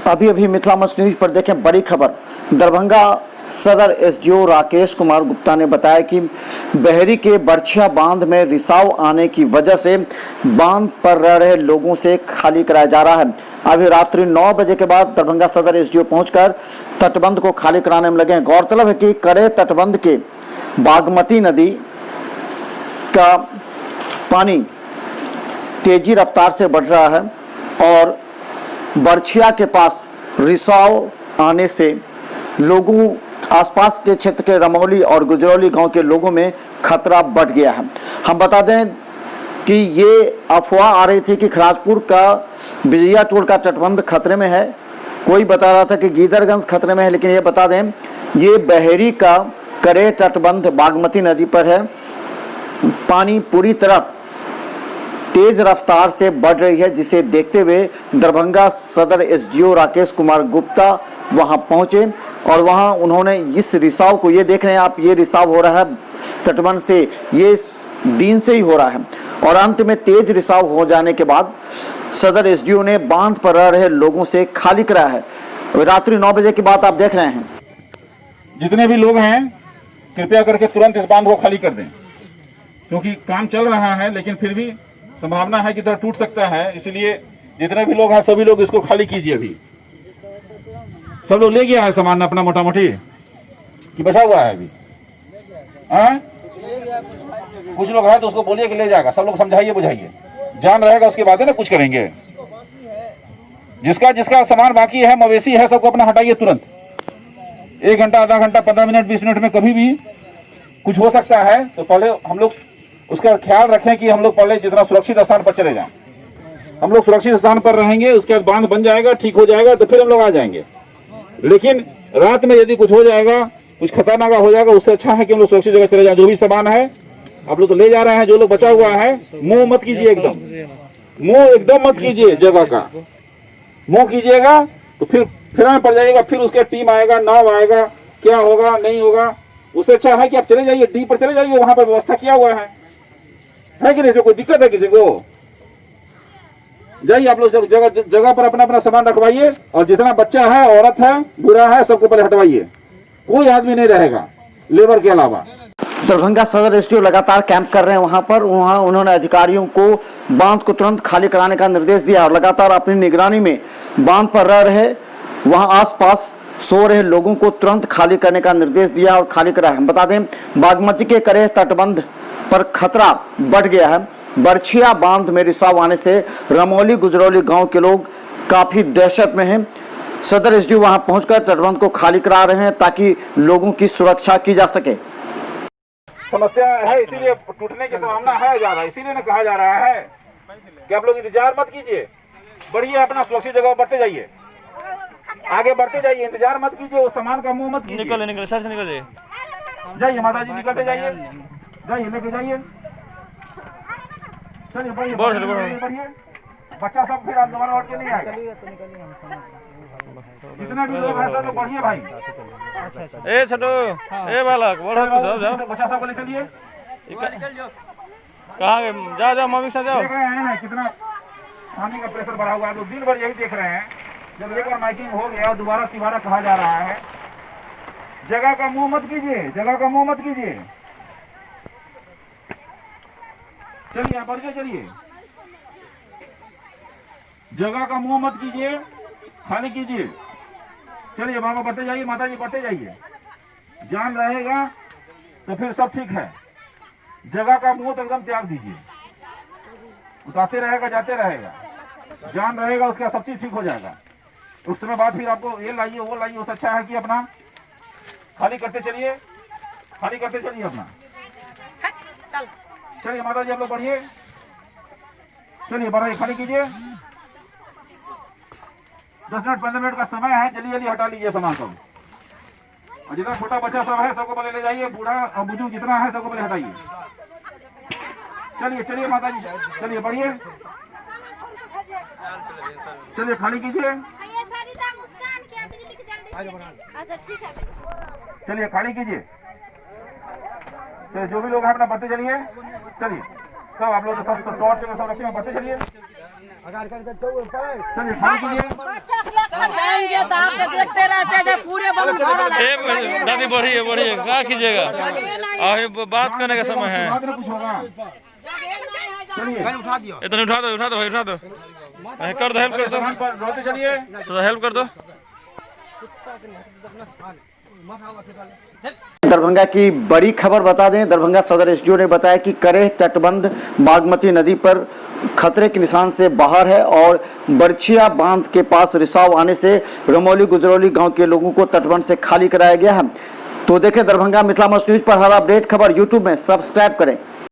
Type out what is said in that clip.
अभी अभी मिथिला मंच न्यूज पर देखें बड़ी खबर। दरभंगा सदर एसडीओ राकेश कुमार गुप्ता ने बताया कि बहेरी के बरछिया बांध में रिसाव आने की वजह से बांध पर रह रहे लोगों से खाली कराया जा रहा है। अभी रात्रि 9 बजे के बाद दरभंगा सदर एसडीओ पहुंचकर तटबंध को खाली कराने में लगे हैं। गौरतलब है कि कड़े तटबंध के बागमती नदी का पानी तेजी रफ्तार से बढ़ रहा है और बरछिया के पास रिसाव आने से लोगों आसपास के क्षेत्र के रमौली और गुजरौली गांव के लोगों में खतरा बढ़ गया है। हम बता दें कि ये अफवाह आ रही थी कि खराजपुर का बिजैया टोल का तटबंध खतरे में है, कोई बता रहा था कि गीदरगंज खतरे में है, लेकिन ये बता दें ये बहेरी का करे तटबंध बागमती नदी पर है। पानी पूरी तरह तेज रफ्तार से बढ़ रही है, जिसे देखते हुए दरभंगा सदर एसडीओ राकेश कुमार गुप्ता वहां पहुंचे और वहां उन्होंने इस रिसाव को, ये देख रहे हैं आप, ये रिसाव हो रहा है तटबंध से, ये दिन से ही हो रहा है और अंत में तेज रिसाव हो जाने के बाद सदर एसडीओ ने बांध पर रह रहे लोगों से खाली कराया है। रात्रि 9 बजे की बात आप देख रहे हैं। जितने भी लोग हैं कृपया करके तुरंत इस बांध को खाली कर दें, क्योंकि काम चल रहा है लेकिन फिर भी संभावना है कि इधर टूट सकता है। इसलिए जितने भी लोग हैं सभी लोग इसको खाली कीजिए। अभी सब लोग ले गया है सामान अपना मोटा मोटी कि बचा हुआ है अभी? कुछ लोग हैं तो उसको बोलिए कि ले जाएगा। सब लोग समझाइए बुझाइए, जान रहेगा उसके बाद है ना कुछ करेंगे। जिसका जिसका सामान बाकी है, मवेशी है, सबको अपना हटाइए तुरंत। 1 घंटा, आधा घंटा, 15 मिनट, 20 मिनट में कभी भी कुछ हो सकता है, तो पहले हम लोग उसका ख्याल रखें कि हम लोग पहले जितना सुरक्षित स्थान पर चले जाएं। हम लोग सुरक्षित स्थान पर रहेंगे, उसके बाद बांध बन जाएगा, ठीक हो जाएगा, तो फिर हम लोग आ जाएंगे। लेकिन रात में यदि कुछ हो जाएगा, कुछ खतरनाक हो जाएगा, उससे अच्छा है कि हम लोग सुरक्षित जगह चले जाएं। जो भी सामान है आप लोग तो ले जा रहे हैं, जो लोग बचा हुआ है मुंह मत कीजिए, मुंह एकदम मत कीजिए। जगह का मुंह कीजिएगा तो फिर में पड़ जाइएगा, फिर उसके टीम आएगा, नाव आएगा, क्या होगा नहीं होगा। उससे अच्छा है कि आप चले जाइए, डी पर चले जाइए, वहां पर व्यवस्था किया हुआ है कि नहीं? कोई दिक्कत है किसी को? जाइए आप लोग जगह पर अपना अपना सामान रखवाइए और जितना बच्चा है, औरत है, बूढ़ा है, सबको पहले हटवाइए। कोई आदमी नहीं रहेगा लेबर के अलावा। दरभंगा सदर एसडीओ लगातार कैंप कर रहे हैं वहां पर। वहां उन्होंने अधिकारियों को बांध को तुरंत खाली कराने का निर्देश दिया और लगातार अपनी निगरानी में बांध पर रह रहे, वहां आसपास सो रहे लोगों को तुरंत खाली करने का निर्देश दिया और खाली कराया। हम बता दें बागमती के करे तटबंध पर खतरा बढ़ गया है। बरछिया बांध में रिसाव आने से रमौली गुजरौली गांव के लोग काफी दहशत में हैं। सदर एसडीओ वहां पहुंचकर तटबंध को खाली करा रहे हैं ताकि लोगों की सुरक्षा की जा सके। समस्या है, इसीलिए टूटने की संभावना है ज्यादा, इसीलिए न कहा जा रहा है कि आप लोग इंतजार मत कीजिए, बढ़िए, अपना सुरक्षित जगह बढ़ते जाइए, आगे बढ़ते जाइए, इंतजार मत कीजिए, उस सामान का मुंह मत कीजिए। निकल सर से निकल जाइए, माता जी निकलते जाइए, जाइए लेके जाइए, चलिए बढ़िए। बच्चा सब फिर आप दोबारा लौट के नहीं आएगा। जितना भी लोग हैं सब बढ़िए भाई। ए छोटू, ए बालक, बढ़ो सब जाओ, बच्चा सब को ले चलिए। कहाँ गए? जाओ मम्मी से जाओ। देख रहे हैं ना कितना पानी का प्रेशर बढ़ा हुआ है, लोग दिन भर यही देख रहे हैं। जब एक बार माइकिंग हो गया और दोबारा तिबारा कहा जा रहा है, जगह का मुंह मत कीजिए, जगह का मुंह मत कीजिए। चलिए बढ़ के चलिए, जगह का मुंह मत कीजिए, खाली कीजिए। चलिए बाबा बढ़ते जाइए, माता जी बढ़ते जाइए, जान रहेगा तो फिर सब ठीक है। जगह का मुंह तो एकदम त्याग दीजिए, उतारते रहेगा, जाते रहेगा, जान रहेगा, उसका सब चीज ठीक हो जाएगा। उस समय बाद फिर आपको ये लाइए वो लाइए, उससे अच्छा है कि अपना खाली करते चलिए, खाली करते चलिए अपना। चलिए माता जी आप लोग बढ़िए, चलिए बढ़ाइए, खाली कीजिए। 10 मिनट 15 मिनट का समय है, जल्दी जल्दी हटा लीजिए सामान सब। और जितना छोटा बच्चा सब है सबको पहले ले जाइए, बूढ़ा और बुजुर्ग जितना है सबको पहले हटाइए। चलिए चलिए माता जी, चलिए बढ़िए, चलिए खाली कीजिए, चलिए खाली कीजिए। चलिए जो भी लोग हैं अपना बढ़ते चलिए, चलिए सब आप लोग सब टॉर्च सब रखे बढ़ते चलिए, चलिए खाली कीजिए। चाहिए तो आप तो देखते रहते हैं जब पूरे बम फोड़ा ए दादी बढ़िए बढ़िए क्या कीजिएगा अभी बात करने का समय है कुछ होगा इतने उठा दो भाई उठा दो कर दो हेल्प कर दो रोते चलिए हेल्प कर दो दरभंगा की बड़ी खबर बता दें, दरभंगा सदर एसडीओ ने बताया कि करेह तटबंध बागमती नदी पर खतरे के निशान से बाहर है और बरछिया बांध के पास रिसाव आने से रमौली गुजरौली गांव के लोगों को तटबंध से खाली कराया गया है। तो देखें दरभंगा मिथिला मस्ट न्यूज पर हर अपडेट खबर यूट्यूब में सब्सक्राइब करें।